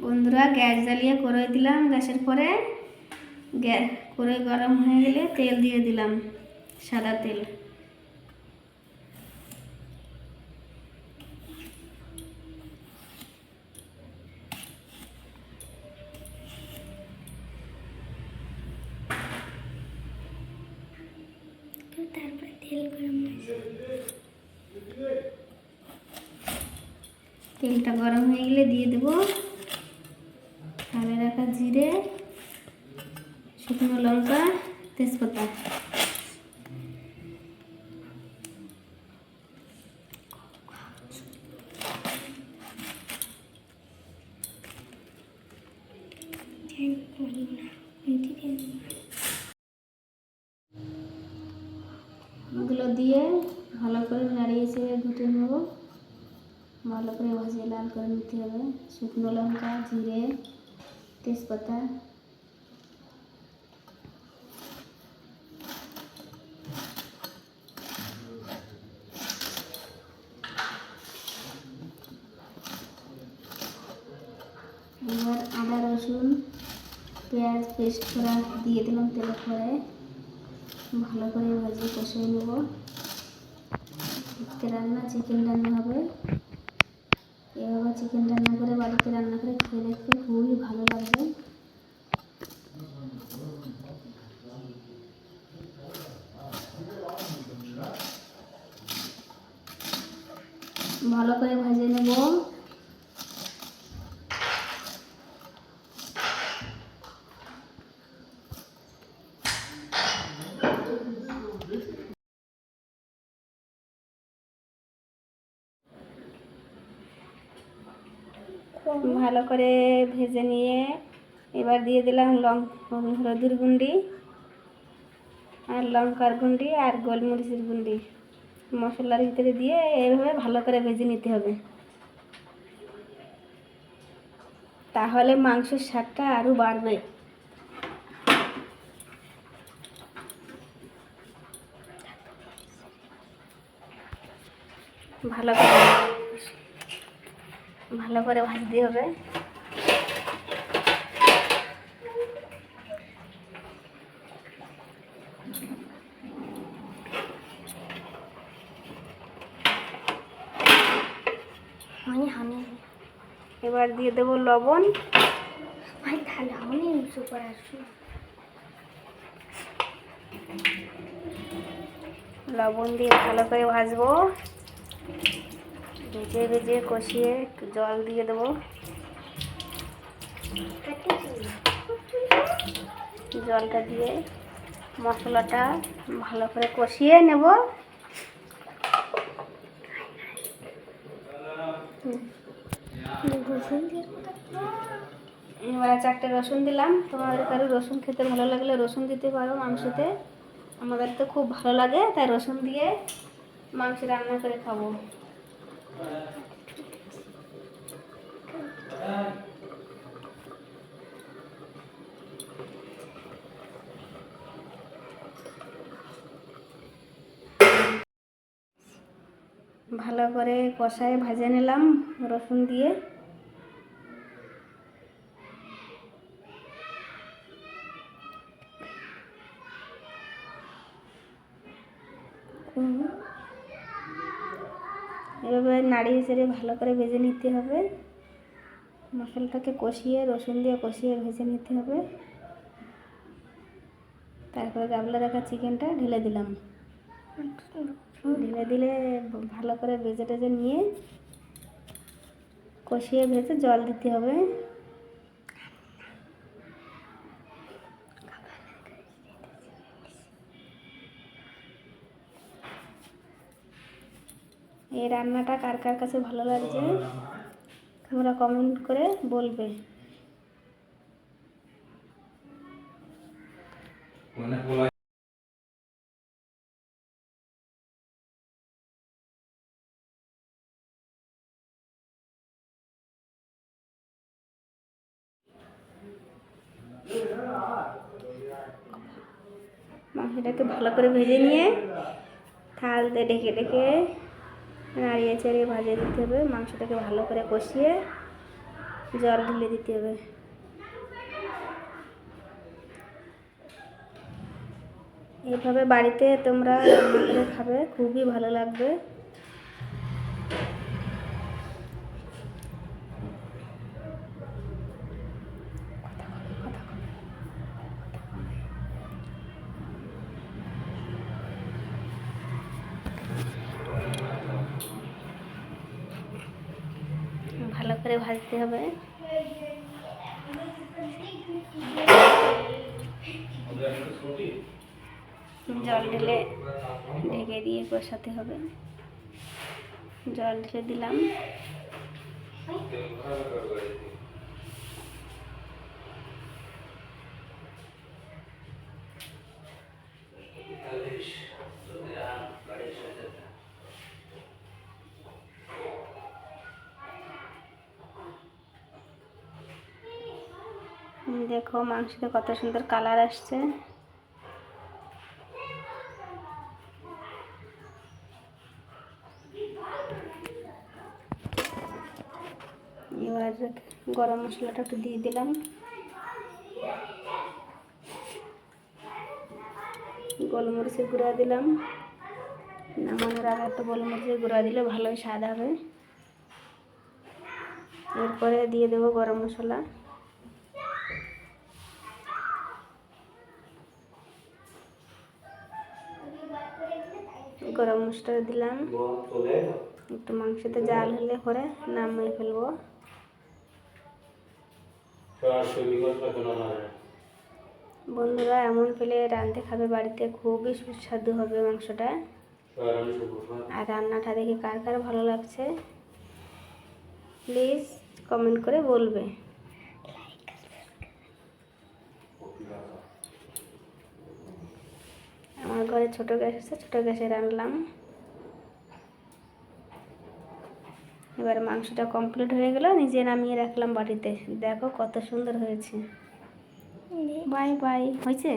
বন্ধুরা, গ্যাস জ্বালিয়ে কড়াই দিলাম। গ্যাসের পরে কড়াই গরম হয়ে গেলে তেল দিয়ে দিলাম, সাদা তেল। তারপর তেলটা গরম হয়ে গেলে দিয়ে দেবো ঢালে রাখা জিরে, শুকনো লঙ্কা, তেজপাতা। এগুলো দিয়ে ভালো করে নাড়িয়ে চেড়ে ঘুটে নেব। ভালো করে ভাজিয়ে লাল করে নিতে হবে। শুকনো লঙ্কা, জিরে, তেজপাতা। এবার আদা, রসুন, পেঁয়াজ পেস্ট করা দিয়ে দিলাম তেলের পরে। ভালো করে ভাজিয়ে কষিয়ে নেব। আজকে রান্না চিকেন রান্না হবে। এভাবে চিকেন রান্না করে বাড়িতে রান্না করে খেয়ে দেখতে খুবই ভালো লাগবে। ভালো করে ভেজে নেব। ভালো করে ভেজে নিয়ে এবার দিয়ে দিলাম হলুদের গুঁড়ি আর লঙ্কার গুঁড়ি আর গোলমরিচের গুঁড়ি মশলার ভিতরে দিয়ে এইভাবে ভালো করে ভেজে নিতে হবে। তাহলে মাংসের স্বাদটা আরও বাড়বে। ভালো করে ভাজতে হবে। এবার দিয়ে দেবো লবণ। লবণ দিয়ে ভালো করে ভাজবো। ভেজে ভেজে কষিয়ে একটু জল দিয়ে দেবো। জলটা দিয়ে মশলাটা ভালো করে কষিয়ে নেব। এবার 4টে রসুন দিলাম। তোমাদের কারো রসুন খেতে ভালো লাগলে রসুন দিতে পারো মাংসতে। আমাদের তো খুব ভালো লাগে, তাই রসুন দিয়ে মাংস রান্না করে খাবো। ভালো করে কষায় ভেজে নিলাম রসুন দিয়ে। এভাবে নাড়িয়ে চেড়ে ভালো করে ভেজে নিতে হবে। মশলাটাকে কষিয়ে রসুন দিয়ে কষিয়ে ভেজে নিতে হবে। তারপরে গাবলা রাখা চিকেনটা ঢেলে দিলাম। ঢেলে দিলে ভালো করে ভেজে টেজে নিয়ে কষিয়ে ভেজে জল দিতে হবে। এই রান্নাটা কার কার কাছে ভালো লাগছে তোমরা কমেন্ট করে বলবে। মাংসটাকে ভালো করে ভেজে নিয়ে থাল দিয়ে ঢেকে ঢেকে নাড়িয়ে চাড়িয়ে ভাজিয়ে দিতে হবে। মাংসটাকে ভালো করে কষিয়ে জল ঢেলে দিতে হবে। এইভাবে বাড়িতে তোমরা রান্না করে খাবে, খুবই ভালো লাগবে। ভালো করে ভাজতে হবে। জল ঢেলে ঢেকে দিয়ে কষাতে হবে। জল ঢেলে দিলাম। দেখো মাংসতে কত সুন্দর কালার আসছে। এবার গরম মশলাটা একটু দিয়ে দিলাম। গোলমরিচের গুঁড়া দিলাম। নামানোর আগে একটু গোলমরিচের গুঁড়া দিলে ভালোই স্বাদ হবে। এরপরে দিয়ে দেবো গরম মশলা। গরম মশলা দিলাম। একটু মাংসতে জাল হলে পরে নামিয়ে ফেলবো। বন্ধুরা এমন পেলে রাঁধতে খাবে বাড়িতে, খুবই সুস্বাদু হবে মাংসটা। আর রান্নাটা দেখে কার কার ভালো লাগছে প্লিজ কমেন্ট করে বলবে। আমার ঘরে ছোট গ্যাস আছে, ছোট গ্যাসে রান্নলাম। এবার মাংসটা কমপ্লিট হয়ে গেল, নিজে নামিয়ে রাখলাম বাটিতে। দেখো কত সুন্দর হয়েছে। Bye bye. হয়েছে?